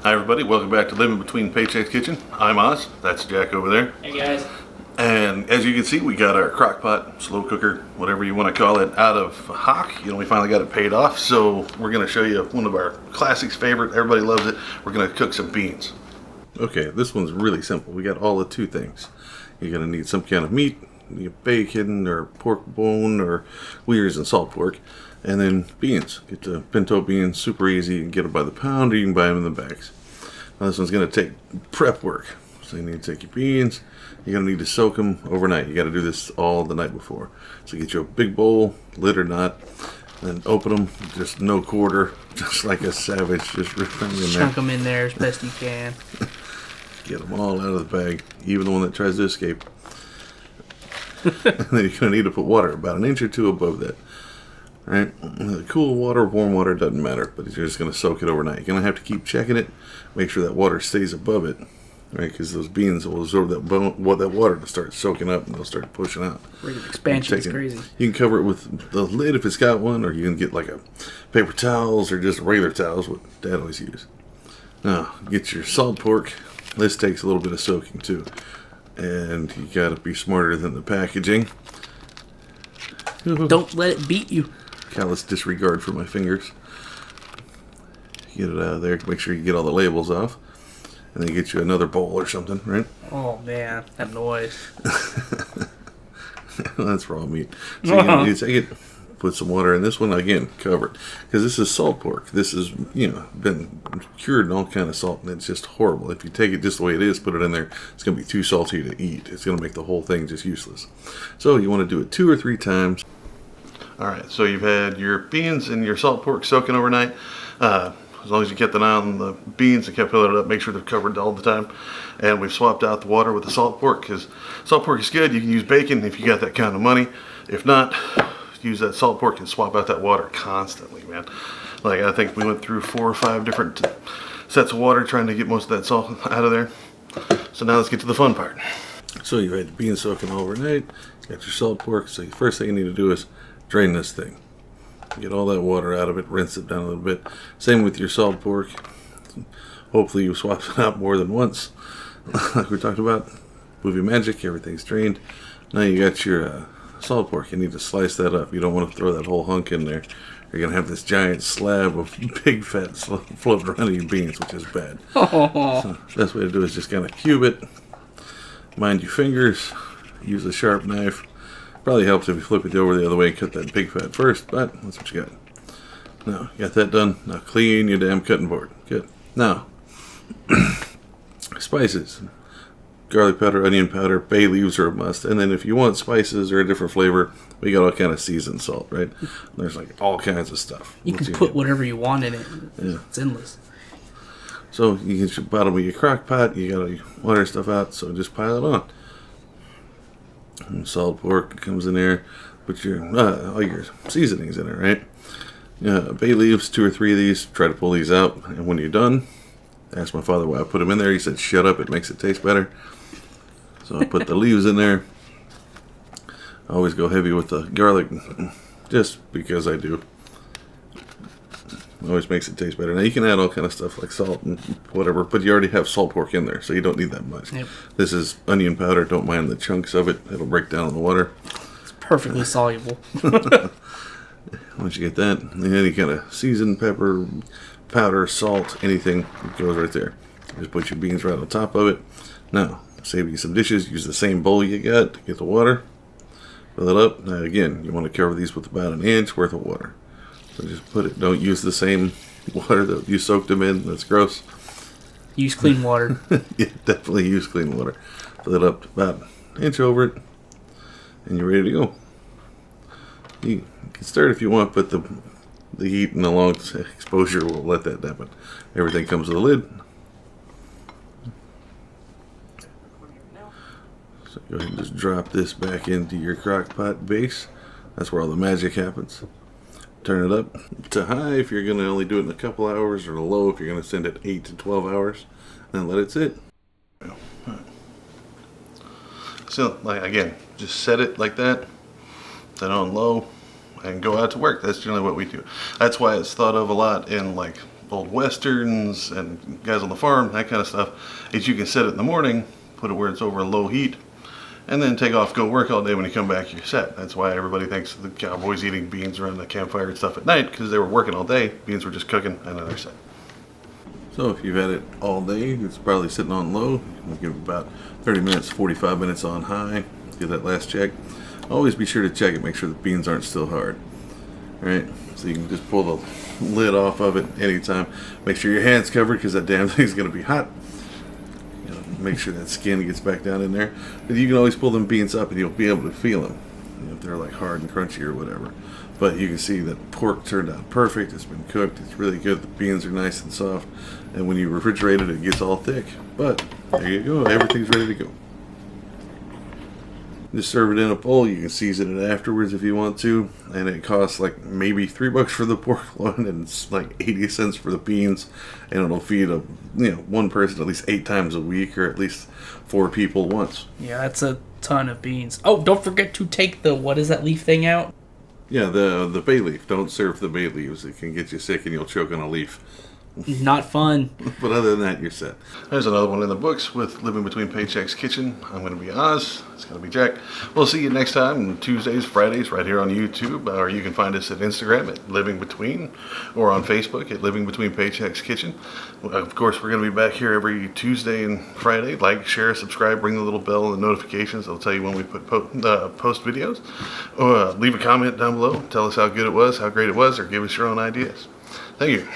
Hi everybody, welcome back to Living Between Paychecks Kitchen. I'm Oz, that's Jack over there. Hey guys. And as you can see, we got our crock pot, slow cooker, whatever you want to call it, out of hock. We finally got it paid off, so we're going to show you one of our classics favorite. Everybody loves it. We're going to cook some beans. Okay, this one's really simple. We got all the two things. You're going to need some kind of meat, bacon or pork bone or Weir's and salt pork. And then beans. Get the pinto beans, super easy. You can get them by the pound or you can buy them in the bags. Now this one's going to take prep work. So you need to take your beans. You're going to need to soak them overnight. You got to do this all the night before. So get you a big bowl, lid or not, and open them. Just no quarter, just like a savage. Just rip them in there. Chunk them in there as best you can. Get them all out of the bag, even the one that tries to escape. And then you're going to need to put water about an inch or two above that. Right, cool water, warm water, doesn't matter, but you're just going to soak it overnight. You're going to have to keep checking it, make sure that water stays above it, right? Because those beans will absorb that water to start soaking up, and they'll start pushing out. Rate of expansion is crazy. You can cover it with the lid if it's got one, or you can get like a paper towels or just regular towels, what Dad always used. Now, get your salt pork. This takes a little bit of soaking too, and you got to be smarter than the packaging. Don't let it beat you. Callous disregard for my fingers. Get it out of there. Make sure you get all the labels off. And then get you another bowl or something, right? Oh, man. That noise. That's raw meat. So you're going to take it, put some water in this one. Again, cover it. Because this is salt pork. This is, been cured in all kind of salt. And it's just horrible. If you take it just the way it is, put it in there, it's going to be too salty to eat. It's going to make the whole thing just useless. So you want to do it 2 or 3 times. Alright, so you've had your beans and your salt pork soaking overnight. As long as you kept an eye on the beans and kept filling it up, make sure they're covered all the time. And we've swapped out the water with the salt pork because salt pork is good. You can use bacon if you got that kind of money. If not, use that salt pork and swap out that water constantly, man. Like, I think we went through 4 or 5 different sets of water trying to get most of that salt out of there. So now let's get to the fun part. So you had the beans soaking overnight. You got your salt pork. So the first thing you need to do is drain this thing. Get all that water out of it, rinse it down a little bit. Same with your salt pork. Hopefully you swapped it out more than once. Like we talked about, movie magic, everything's drained. Now you got your salt pork. You need to slice that up. You don't want to throw that whole hunk in there. You're going to have this giant slab of big fat floating around in your beans, which is bad. So the best way to do it is just kind of cube it. Mind your fingers. Use a sharp knife. Probably helps if you flip it over the other way and cut that big fat first, but that's what you got. Now, you got that done. Now clean your damn cutting board. Good. Now, spices. Garlic powder, onion powder, bay leaves are a must. And then if you want spices or a different flavor, we got all kind of seasoned salt, right? There's like all kinds of stuff. You can put whatever you want in it. Yeah. It's endless. So you get your bottom of your crock pot, you got all your water stuff out, so just pile it on. And salt pork comes in there, put your all your seasonings in it, right? Bay leaves, 2 or 3 of these. Try to pull these out, and when you're done, ask my father why I put them in there. He said, "Shut up! It makes it taste better." So I put the leaves in there. I always go heavy with the garlic, just because I do. It always makes it taste better. Now you can add all kind of stuff like salt and whatever, but you already have salt pork in there, so you don't need that much. Yep. This is onion powder. Don't mind the chunks of it. It'll break down in the water. It's perfectly soluble. Once you get that, and any kind of seasoned pepper, powder, salt, anything, it goes right there. Just put your beans right on top of it. Now, save you some dishes. Use the same bowl you got to get the water. Fill it up. Now again, you want to cover these with about an inch worth of water. So just put it. Don't use the same water that you soaked them in. That's gross. Use clean water. Yeah, definitely use clean water. Fill it up to about an inch over it, and you're ready to go. You can start if you want, but the heat and the long exposure will let that happen. Everything comes with a lid. So go ahead and just drop this back into your crock pot base. That's where all the magic happens. Turn it up to high if you're going to only do it in a couple hours, or to low if you're going to send it 8 to 12 hours, and then let it sit. So, like, again, just set it like that, then on low, and go out to work. That's generally what we do. That's why it's thought of a lot in like old westerns and guys on the farm, that kind of stuff, is you can set it in the morning, put it where it's over low heat, and then take off, go work all day. When you come back, you're set. That's why everybody thinks the cowboys eating beans around the campfire and stuff at night, because they were working all day. Beans were just cooking, and then they're set. So if you've had it all day, it's probably sitting on low. We'll give it about 30 minutes, 45 minutes on high. Get that last check. Always be sure to check it, make sure the beans aren't still hard. All right, so you can just pull the lid off of it anytime. Make sure your hand's covered, because that damn thing's going to be hot. Make sure that skin gets back down in there. But you can always pull them beans up and you'll be able to feel them. If they're like hard and crunchy or whatever. But you can see that pork turned out perfect. It's been cooked. It's really good. The beans are nice and soft. And when you refrigerate it, it gets all thick. But there you go. Everything's ready to go. Just serve it in a bowl. You can season it afterwards if you want to. And it costs like maybe $3 for the pork loin, and it's like 80 cents for the beans. And it'll feed one person at least 8 times a week, or at least 4 people once. Yeah, that's a ton of beans. Oh, don't forget to take the, what is that leaf thing out? Yeah, the bay leaf. Don't serve the bay leaves. It can get you sick and you'll choke on a leaf. Not fun. But other than that, you're set. There's another one in the books with Living Between Paychecks Kitchen. I'm going to be Oz. It's going to be Jack. We'll see you next time, Tuesdays, Fridays, right here on YouTube. Or you can find us at Instagram at Living Between, or on Facebook at Living Between Paychecks Kitchen. Of course, we're going to be back here every Tuesday and Friday. Like, share, subscribe, ring the little bell and the notifications. It'll tell you when we post videos. Or leave a comment down below. Tell us how good it was, how great it was, or give us your own ideas. Thank you.